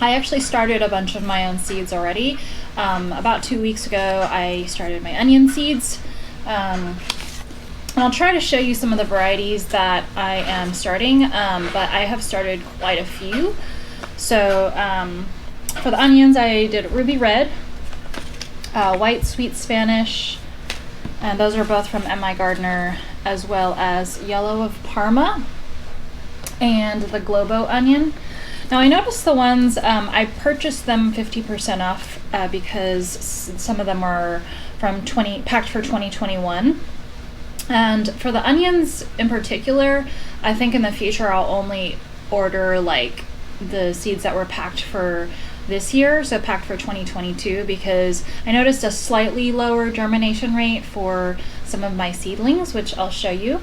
I actually started a bunch of my own seeds already. About 2 weeks ago, I started my onion seeds. And I'll try to show you some of the varieties that I am starting, but I have started quite a few. So for the onions, I did Ruby Red, White Sweet Spanish, and those are both from M.I. Gardner, as well as Yellow of Parma and the Globo onion. Now I noticed the ones, I purchased them 50% off because some of them were from packed for 2021. And for the onions in particular, I think in the future I'll only order like the seeds that were packed for this year, so packed for 2022, because I noticed a slightly lower germination rate for some of my seedlings, which I'll show you.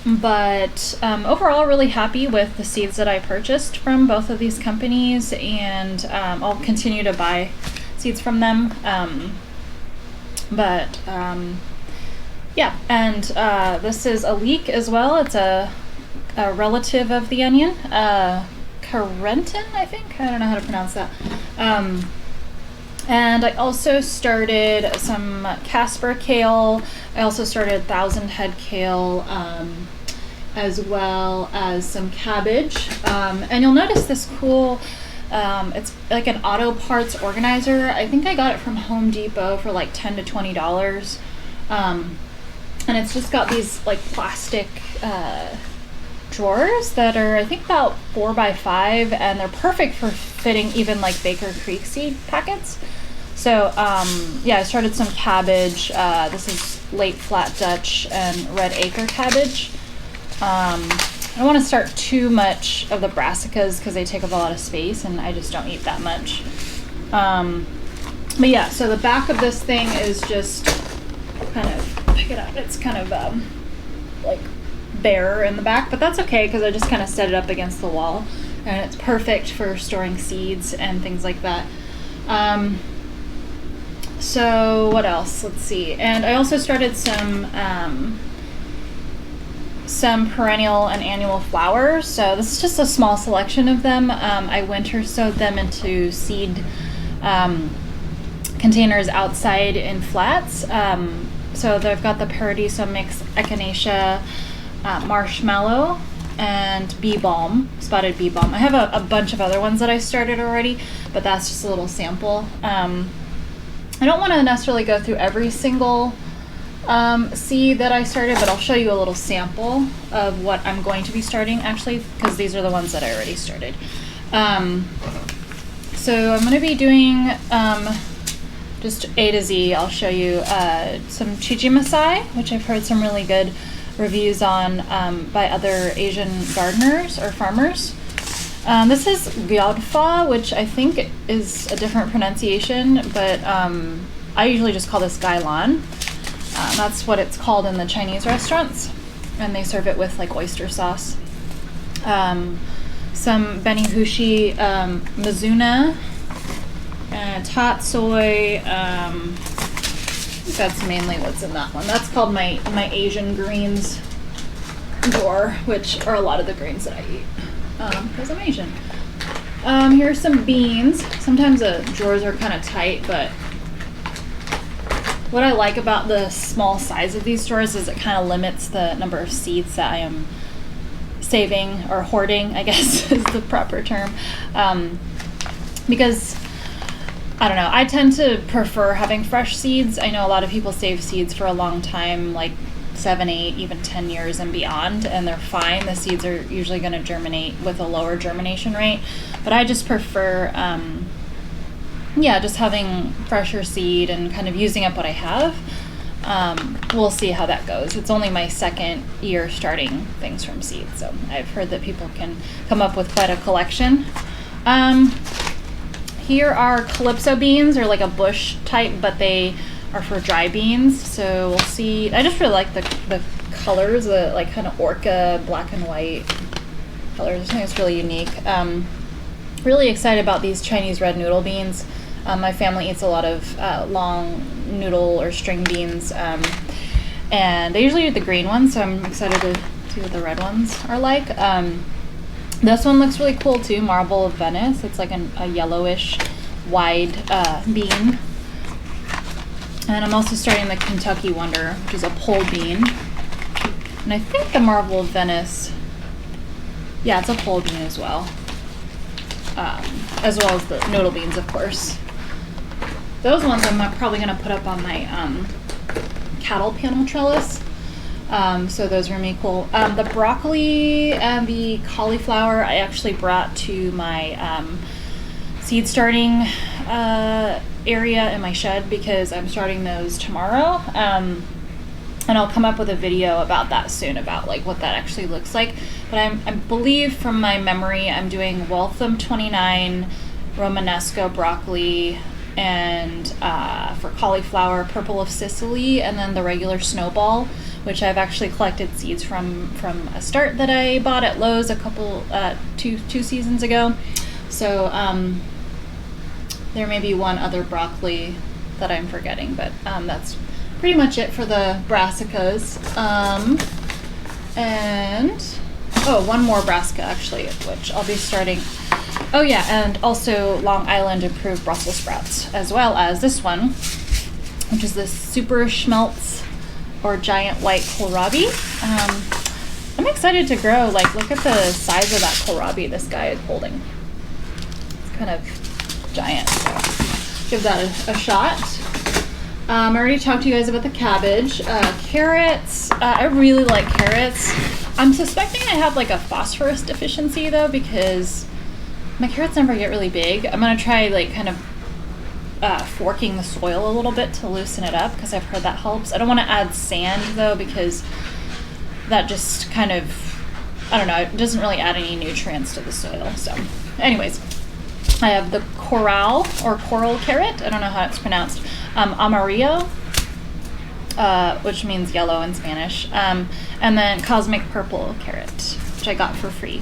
But overall, really happy with the seeds that I purchased from both of these companies, and I'll continue to buy seeds from them. Yeah, and this is a leek as well. It's a relative of the onion, Carentin, I think. I don't know how to pronounce that. And I also started some Casper kale. I also started 1,000 head kale, as well as some cabbage. And you'll notice this cool, it's like an auto parts organizer. I think I got it from Home Depot for like $10 to $20. And it's just got these like plastic drawers that are, I think, about 4 by 5, and they're perfect for fitting even like Baker Creek seed packets. So yeah, I started some cabbage. This is late flat Dutch and red acre cabbage. I don't want to start too much of the brassicas because they take up a lot of space, and I just don't eat that much. But yeah, so the back of this thing is just kind of, pick it up, it's kind of like bare in the back, but that's okay because I just kind of set it up against the wall, and it's perfect for storing seeds and things like that. So what else? Let's see. And I also started some perennial and annual flowers. So this is just a small selection of them. I winter sowed them into seed containers outside in flats. So they've got the Paradiso mix, Echinacea, marshmallow, and bee balm, spotted bee balm. I have a bunch of other ones that I started already, but that's just a little sample. I don't want to necessarily go through every single seed that I started, but I'll show you a little sample of what I'm going to be starting, actually, because these are the ones that I already started. So I'm going to be doing just A to Z. I'll show you some Chichi Masai, which I've heard some really good reviews on by other Asian gardeners or farmers. This is Gyodfa, which I think is a different pronunciation, but I usually just call this Gailan. That's what it's called in the Chinese restaurants, and they serve it with like oyster sauce. Some Benihushi Mizuna, Tatsoi. I think that's mainly what's in that one. That's called my Asian greens drawer, which are a lot of the greens that I eat because I'm Asian. Here's some beans. Sometimes the drawers are kind of tight, but what I like about the small size of these drawers is it kind of limits the number of seeds that I am saving, or hoarding, I guess is the proper term. Because, I don't know, I tend to prefer having fresh seeds. I know a lot of people save seeds for a long time, like 7, 8, even 10 years and beyond, and they're fine. The seeds are usually going to germinate with a lower germination rate, but I just prefer just having fresher seed and kind of using up what I have. We'll see how that goes. It's only my second year starting things from seed, so I've heard that people can come up with quite a collection. Here are Calypso beans, or like a bush type, but they are for dry beans. So we'll see. I just really like the colors, the like kind of orca black and white colors. I think it's really unique. Really excited about these Chinese red noodle beans. My family eats a lot of long noodle or string beans, and they usually eat the green ones, so I'm excited to see what the red ones are like. This one looks really cool too, Marble of Venice. It's like a yellowish wide bean. And I'm also starting the Kentucky Wonder, which is a pole bean. And I think the Marble of Venice, yeah, it's a pole bean as well. As well as the noodle beans, of course. Those ones I'm probably going to put up on my cattle panel trellis. So those are really cool. The broccoli and the cauliflower I actually brought to my seed starting area in my shed because I'm starting those tomorrow. And I'll come up with a video about that soon, about like what that actually looks like. But I believe from my memory I'm doing Waltham 29, Romanesco broccoli, and for cauliflower, Purple of Sicily, and then the regular snowball, which I've actually collected seeds from a start that I bought at Lowe's a couple two seasons ago. So there may be one other broccoli that I'm forgetting, but that's pretty much it for the brassicas. And one more brassica actually, which I'll be starting. Oh yeah, and also Long Island improved Brussels sprouts, as well as this one, which is this super schmelz or giant white kohlrabi. I'm excited to grow. Like, look at the size of that kohlrabi this guy is holding. It's kind of giant, so give that a shot. I already talked to you guys about the cabbage. Carrots, I really like carrots. I'm suspecting I have like a phosphorus deficiency though, because my carrots never get really big. I'm gonna try like kind of forking the soil a little bit to loosen it up, because I've heard that helps. I don't want to add sand though, because that just kind of, I don't know, it doesn't really add any nutrients to the soil. So anyways, I have the coral carrot, I don't know how it's pronounced, amarillo, which means yellow in Spanish, and then cosmic purple carrot, which I got for free.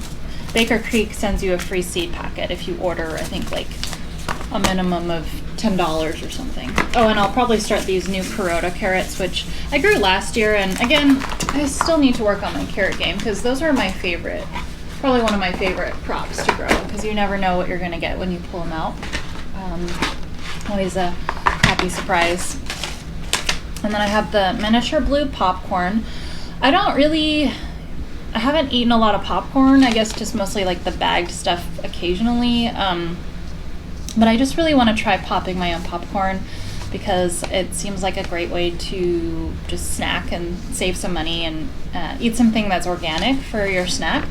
Baker Creek sends you a free seed packet if you order, I think, like a minimum of $10 or something. Oh, and I'll probably start these new Carota carrots, which I grew last year, and again, I still need to work on my carrot game, because those are my favorite, probably one of my favorite crops to grow, because you never know what you're going to get when you pull them out. Always a happy surprise. And then I have the miniature blue popcorn. I haven't eaten a lot of popcorn, I guess just mostly like the bagged stuff occasionally. But I just really want to try popping my own popcorn, because it seems like a great way to just snack and save some money and eat something that's organic for your snack.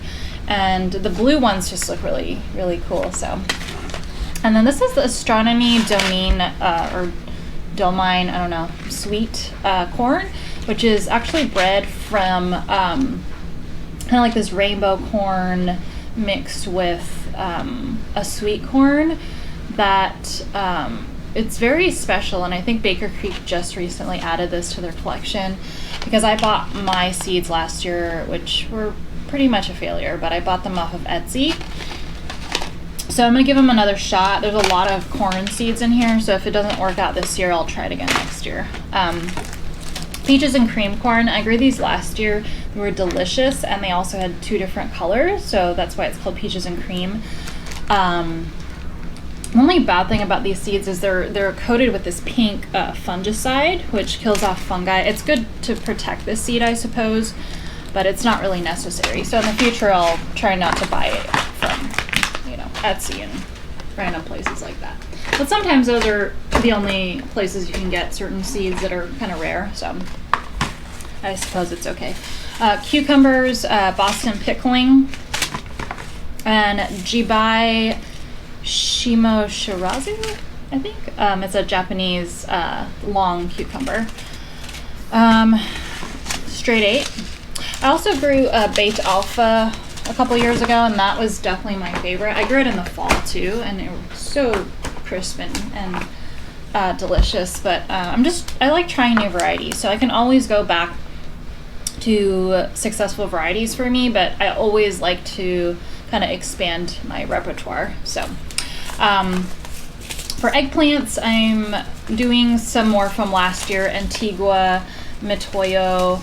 And the blue ones just look really, really cool. So, and then this is the Astronomy Domain or Domine, I don't know, sweet corn, which is actually bred from kind of like this rainbow corn mixed with a sweet corn that it's very special. And I think Baker Creek just recently added this to their collection, because I bought my seeds last year, which were pretty much a failure, but I bought them off of Etsy. So I'm gonna give them another shot. There's a lot of corn seeds in here, so if it doesn't work out this year, I'll try it again next year. Peaches and cream corn, I grew these last year. They were delicious, and they also had 2 different colors, so that's why it's called peaches and cream. The only bad thing about these seeds is they're coated with this pink fungicide, which kills off fungi. It's good to protect this seed, I suppose, but it's not really necessary. So in the future, I'll try not to buy it from, Etsy and random places like that. But sometimes those are the only places you can get certain seeds that are kind of rare, so I suppose it's okay. Cucumbers, Boston pickling, and Jibai Shimoshirazu, I think. It's a Japanese long cucumber. Straight 8. I also grew Bait Alpha a couple years ago, and that was definitely my favorite. I grew it in the fall too, and it was so crisp and delicious. But I like trying new varieties, so I can always go back to successful varieties for me, but I always like to kind of expand my repertoire. So for eggplants, I'm doing some more from last year: Antigua, Mitoyo,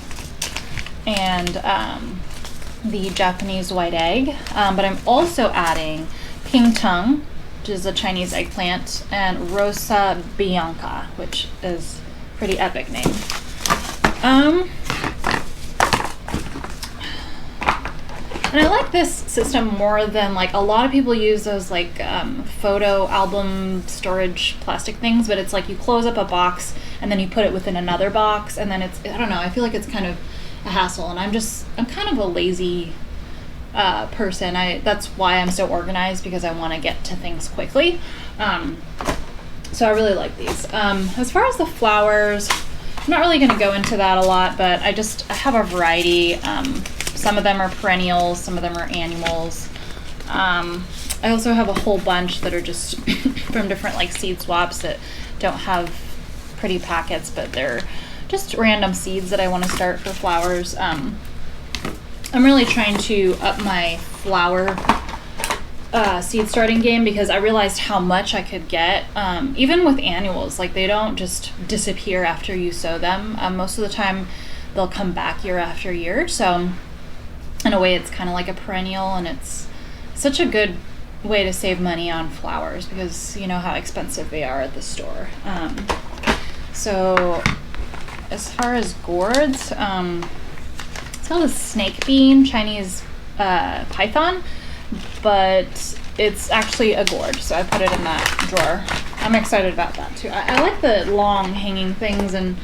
and the Japanese white egg, but I'm also adding ping tung, which is a Chinese eggplant, and Rosa Bianca, which is a pretty epic name. And I like this system more than like a lot of people use those like photo album storage plastic things, but it's like you close up a box and then you put it within another box, and then it's, I don't know, I feel like it's kind of a hassle, and I'm kind of a lazy person. That's why I'm so organized, because I want to get to things quickly. So I really like these. As far as the flowers, I'm not really going to go into that a lot, but I have a variety. Some of them are perennials, some of them are annuals. I also have a whole bunch that are just from different like seed swaps that don't have pretty packets, but they're just random seeds that I want to start for flowers. I'm really trying to up my flower seed starting game, because I realized how much I could get. Even with annuals, like they don't just disappear after you sow them. Most of the time they'll come back year after year. So in a way it's kind of like a perennial, and it's such a good way to save money on flowers, because you know how expensive they are at the store. So as far as gourds, it's called a snake bean, Chinese python, but it's actually a gourd, so I put it in that drawer. I'm excited about that too. I like the long hanging things and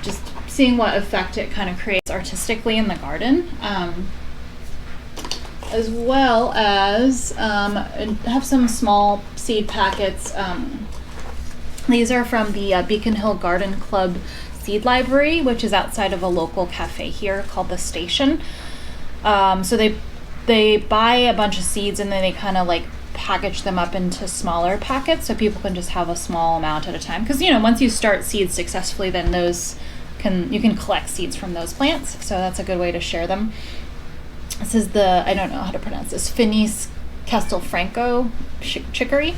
just seeing what effect it kind of creates artistically in the garden. As well as have some small seed packets. These are from the Beacon Hill Garden Club seed library, which is outside of a local cafe here called The Station. So they buy a bunch of seeds and then they kind of like package them up into smaller packets so people can just have a small amount at a time. Because you know, once you start seeds successfully, then you can collect seeds from those plants. So that's a good way to share them. This is I don't know how to pronounce this, Finis Castelfranco chicory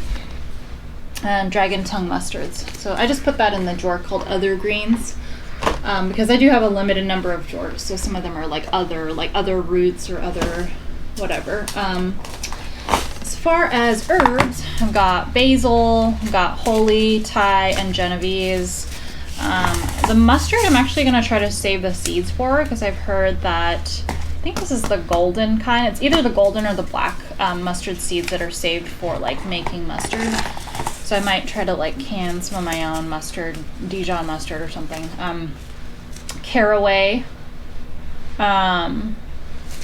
and dragon tongue mustards. So I just put that in the drawer called Other Greens, because I do have a limited number of drawers. So some of them are like other roots or other whatever. As far as herbs, I've got basil, I've got holy, Thai, and Genovese. The mustard I'm actually going to try to save the seeds for, because I've heard that, I think this is the golden kind. It's either the golden or the black mustard seeds that are saved for like making mustard. So I might try to like can some of my own mustard, Dijon mustard or something. Caraway,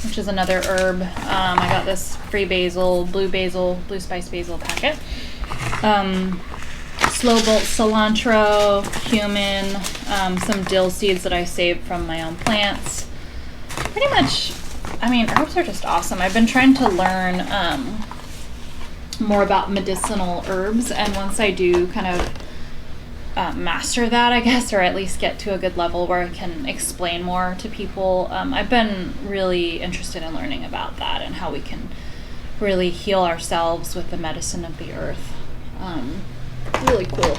which is another herb. I got this free basil, blue spice basil packet. Slow bolt cilantro, cumin, some dill seeds that I saved from my own plants. Pretty much, I mean, herbs are just awesome. I've been trying to learn more about medicinal herbs, and once I do kind of master that, I guess, or at least get to a good level where I can explain more to people, I've been really interested in learning about that and how we can really heal ourselves with the medicine of the earth. Really cool.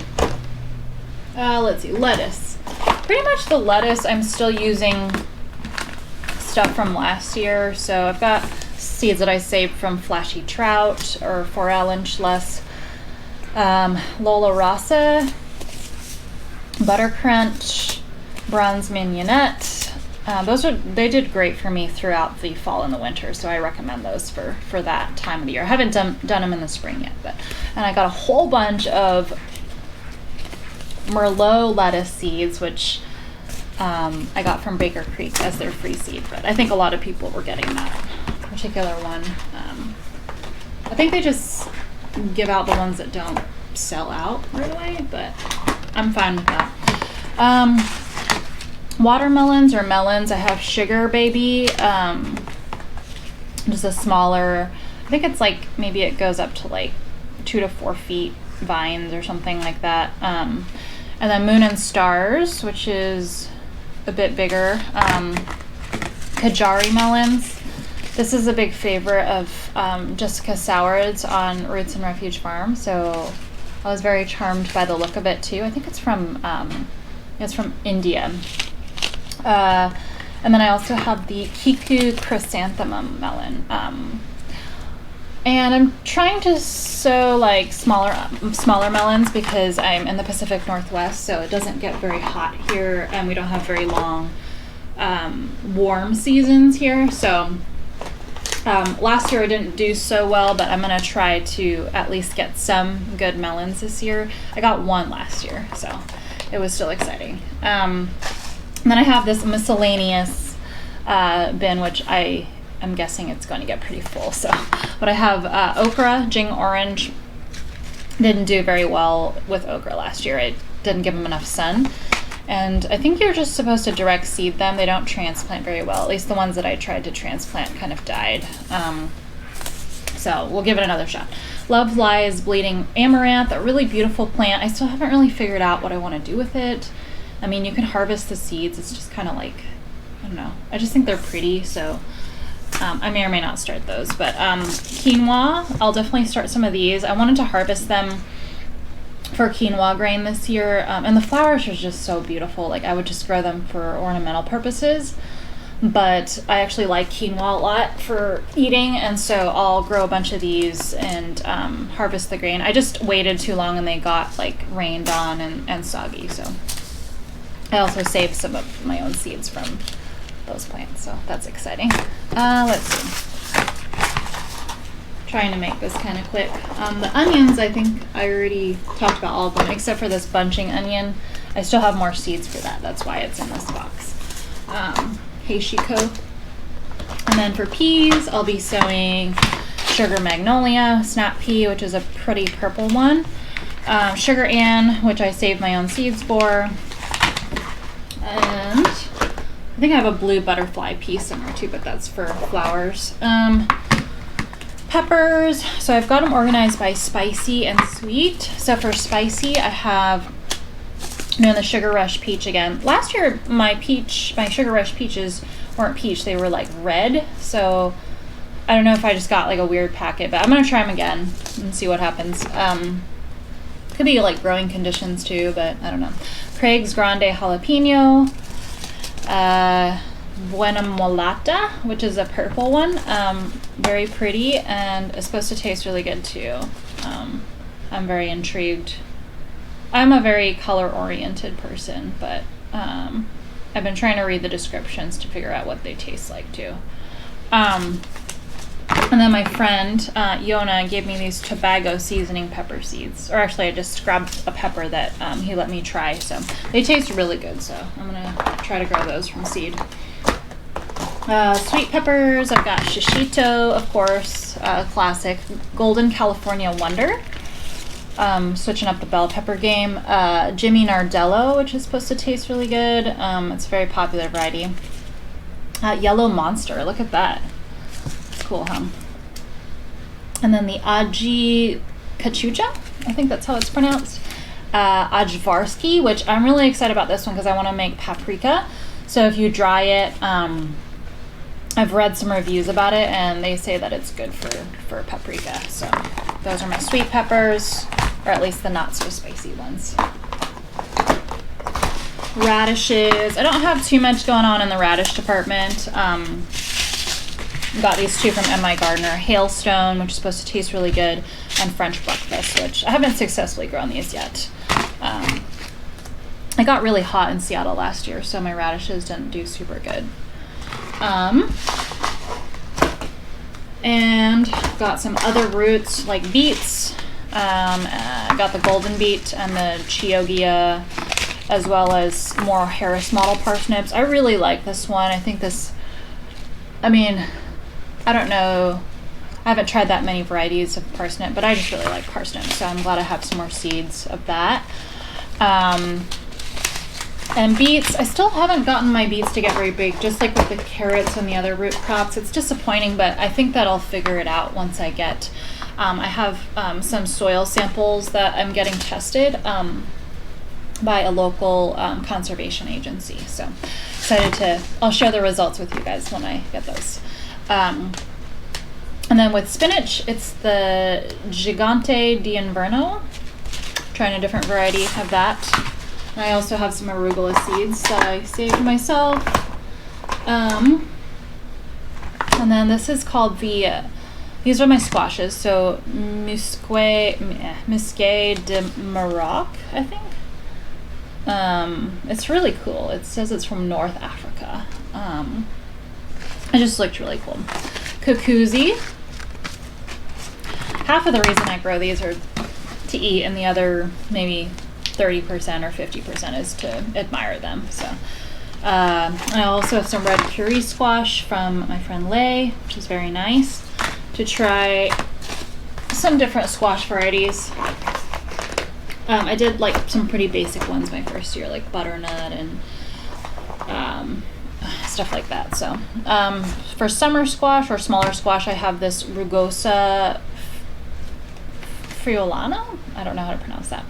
Let's see, lettuce. Pretty much the lettuce I'm still using stuff from last year. So I've got seeds that I saved from Flashy Trout or Forel and Less, Lola Rasa, Butter Crunch, Bronze Mignonette. They did great for me throughout the fall and the winter, so I recommend those for that time of the year. I haven't done them in the spring yet, and I got a whole bunch of Merlot lettuce seeds, which I got from Baker Creek as their free seed, but I think a lot of people were getting that particular one. I think they just give out the ones that don't sell out right away, but I'm fine with that. Watermelons or melons, I have Sugar Baby, just a smaller, I think it's like, maybe it goes up to like 2 to 4 feet vines or something like that. And then Moon and Stars, which is a bit bigger. Kajari melons. This is a big favorite of Jessica Soward's on Roots and Refuge Farm, so I was very charmed by the look of it too. I think it's from India. And then I also have the Kiku chrysanthemum melon. And I'm trying to sow like smaller melons because I'm in the Pacific Northwest, so it doesn't get very hot here, and we don't have very long warm seasons here. So last year I didn't do so well, but I'm gonna try to at least get some good melons this year. I got one last year, so it was still exciting. And then I have this miscellaneous bin, which I'm guessing it's going to get pretty full. So, but I have okra, Jing orange. Didn't do very well with okra last year. I didn't give them enough sun. And I think you're just supposed to direct seed them. They don't transplant very well. At least the ones that I tried to transplant kind of died. So we'll give it another shot. Love Lies Bleeding Amaranth, a really beautiful plant. I still haven't really figured out what I want to do with it. I mean, you can harvest the seeds. It's just kind of like, I don't know. I just think they're pretty, so I may or may not start those. But quinoa, I'll definitely start some of these. I wanted to harvest them for quinoa grain this year, and the flowers are just so beautiful. Like, I would just grow them for ornamental purposes, but I actually like quinoa a lot for eating, and so I'll grow a bunch of these and harvest the grain. I just waited too long and they got like rained on and soggy, so I also saved some of my own seeds from those plants, so that's exciting. Let's see. Trying to make this kind of quick. The onions, I think I already talked about all of them, except for this bunching onion. I still have more seeds for that. That's why it's in this box. Heishiko. And then for peas, I'll be sowing Sugar Magnolia, Snap Pea, which is a pretty purple one. Sugar Ann, which I saved my own seeds for. And I think I have a blue butterfly pea somewhere too, but that's for flowers. Peppers, so I've got them organized by spicy and sweet. So for spicy, I have the Sugar Rush peach again. Last year, my Sugar Rush peaches weren't peach, they were like red. So I don't know if I just got like a weird packet, but I'm gonna try them again and see what happens. Could be like growing conditions too, but I don't know. Craig's Grande Jalapeno. Buena Mulata, which is a purple one, very pretty, and it's supposed to taste really good too. I'm very intrigued. I'm a very color-oriented person, but I've been trying to read the descriptions to figure out what they taste like too. And then my friend Yona gave me these Tobago seasoning pepper seeds, or actually I just grabbed a pepper that he let me try, so they taste really good, so I'm gonna try to grow those from seed. Sweet peppers, I've got shishito, of course, classic. Golden California Wonder, switching up the bell pepper game. Jimmy Nardello, which is supposed to taste really good. It's a very popular variety. Yellow Monster, look at that. It's cool, huh? And then the Aji Kachucha, I think that's how it's pronounced. Ajvarsky, which I'm really excited about this one because I want to make paprika. So if you dry it, I've read some reviews about it and they say that it's good for paprika. So those are my sweet peppers, or at least the not so spicy ones. Radishes, I don't have too much going on in the radish department. Got these two from M.I. Gardner, Hailstone, which is supposed to taste really good, and French Breakfast, which I haven't successfully grown these yet. It got really hot in Seattle last year, so my radishes didn't do super good. And got some other roots like beets. Got the golden beet and the Chioggia, as well as more Harris model parsnips. I really like this one. I think this, I mean, I don't know, I haven't tried that many varieties of parsnip, but I just really like parsnip, so I'm glad I have some more seeds of that. And beets, I still haven't gotten my beets to get very big, just like with the carrots and the other root crops. It's disappointing, but I think that I'll figure it out once I get, I have some soil samples that I'm getting tested by a local conservation agency. So excited to, I'll share the results with you guys when I get those. And then with spinach, it's the Gigante d'Inverno. Trying a different variety of that. And I also have some arugula seeds that I saved myself. And then this is called these are my squashes. So Musqué de Maroc, I think. It's really cool. It says it's from North Africa. It just looked really cool. Kukuzi. Half of the reason I grow these are to eat, and the other maybe 30% or 50% is to admire them. So I also have some red curry squash from my friend Lay, which is very nice. To try some different squash varieties. I did like some pretty basic ones my first year, like butternut and stuff like that. So for summer squash or smaller squash, I have this rugosa friolana. I don't know how to pronounce that.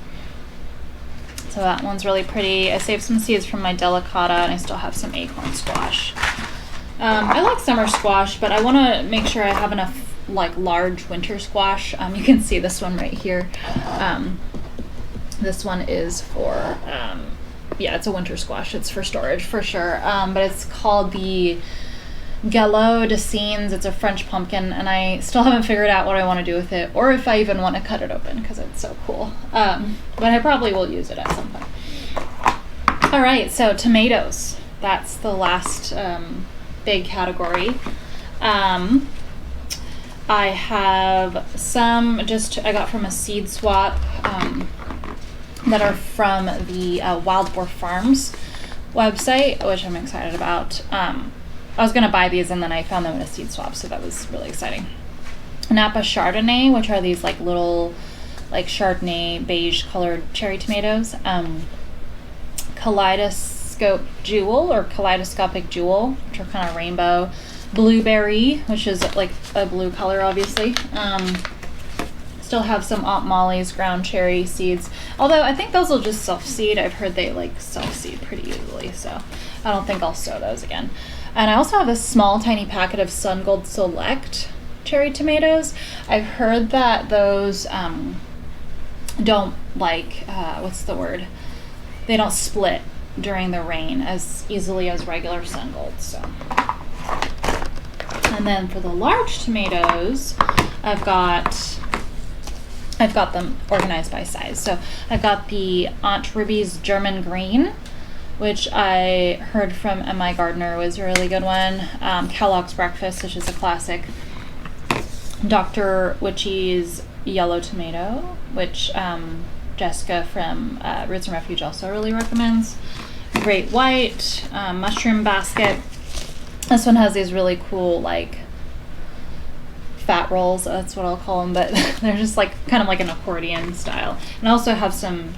So that one's really pretty. I saved some seeds from my delicata, and I still have some acorn squash. I like summer squash, but I want to make sure I have enough like large winter squash. You can see this one right here. This one is for, yeah, it's a winter squash. It's for storage for sure. But it's called the Galop de Scenes. It's a French pumpkin, and I still haven't figured out what I want to do with it, or if I even want to cut it open because it's so cool. But I probably will use it at some point. All right, so tomatoes. That's the last big category. I have some I got from a seed swap that are from the Wild Boar Farms website, which I'm excited about. I was going to buy these, and then I found them in a seed swap, so that was really exciting. Napa Chardonnay, which are these like little like Chardonnay beige colored cherry tomatoes. Kaleidoscopic jewel, which are kind of rainbow. Blueberry, which is like a blue color, obviously. Still have some Aunt Molly's ground cherry seeds, although I think those will just self-seed. I've heard they like self-seed pretty easily, so I don't think I'll sow those again. And I also have a small tiny packet of Sun Gold Select cherry tomatoes. I've heard that those don't like what's the word, they don't split during the rain as easily as regular Sun Gold. So, and then for the large tomatoes, I've got them organized by size. So I've got the Aunt Ruby's German Green, which I heard from M.I. Gardner was a really good one. Kellogg's Breakfast, which is a classic. Dr. Witchy's Yellow Tomato, which Jessica from Roots and Refuge also really recommends. Great White, Mushroom Basket. This one has these really cool like fat rolls, that's what I'll call them, but they're just like kind of like an accordion style. And I also have some,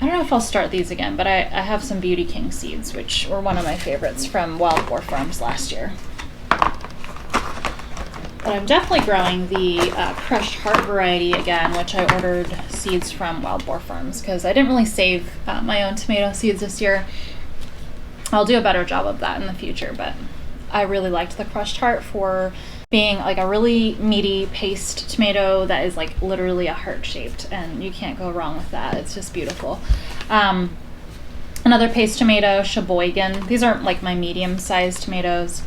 I don't know if I'll start these again, but I have some Beauty King seeds, which were one of my favorites from Wild Boar Farms last year. But I'm definitely growing the crushed heart variety again, which I ordered seeds from Wild Boar Farms because I didn't really save my own tomato seeds this year. I'll do a better job of that in the future, but I really liked the crushed heart for being like a really meaty paste tomato that is like literally a heart shaped, and you can't go wrong with that. It's just beautiful. Another paste tomato, Sheboygan. These are like my medium sized tomatoes.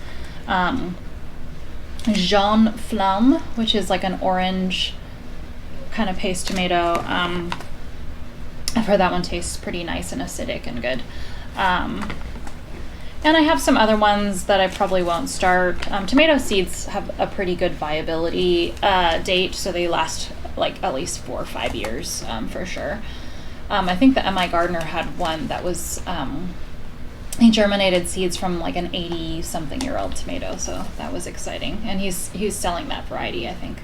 Jaune Flamme, which is like an orange kind of paste tomato. I've heard that one tastes pretty nice and acidic and good. And I have some other ones that I probably won't start. Tomato seeds have a pretty good viability date, so they last like at least 4 or 5 years for sure. I think the M.I. Gardner had one that was, he germinated seeds from like an 80-something-year-old tomato, so that was exciting. And he's selling that variety, I think.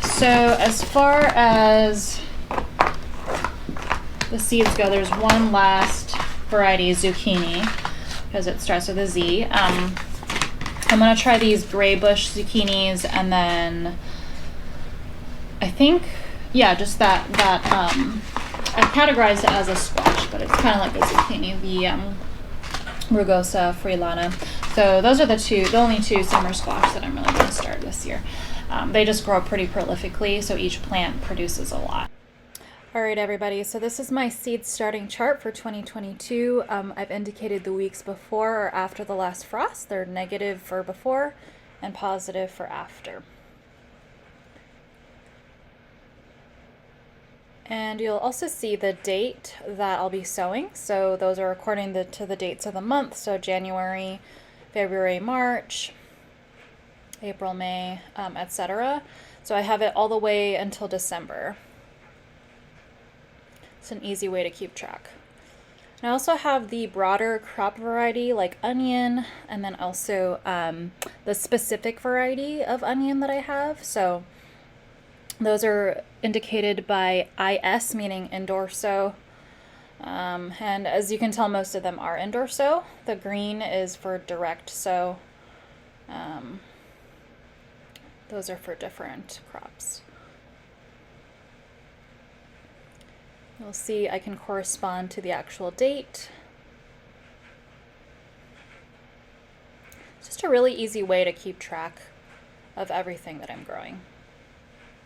So as far as the seeds go, there's one last variety, zucchini, because it starts with a Z. I'm going to try these gray bush zucchinis, and then I think, yeah, just that I categorized it as a squash, but it's kind of like a zucchini, the Rugosa friolana. So those are the only two summer squash that I'm really going to start this year. They just grow pretty prolifically, so each plant produces a lot. All right, everybody, so this is my seed starting chart for 2022. I've indicated the weeks before or after the last frost. They're negative for before and positive for after. And you'll also see the date that I'll be sowing. So those are according to the dates of the month. So January, February, March, April, May, etc. So I have it all the way until December. It's an easy way to keep track. And I also have the broader crop variety like onion, and then also the specific variety of onion that I have. So those are indicated by IS, meaning indoor sow. And as you can tell, most of them are indoor sow. The green is for direct sow. Those are for different crops. You'll see I can correspond to the actual date. It's just a really easy way to keep track of everything that I'm growing.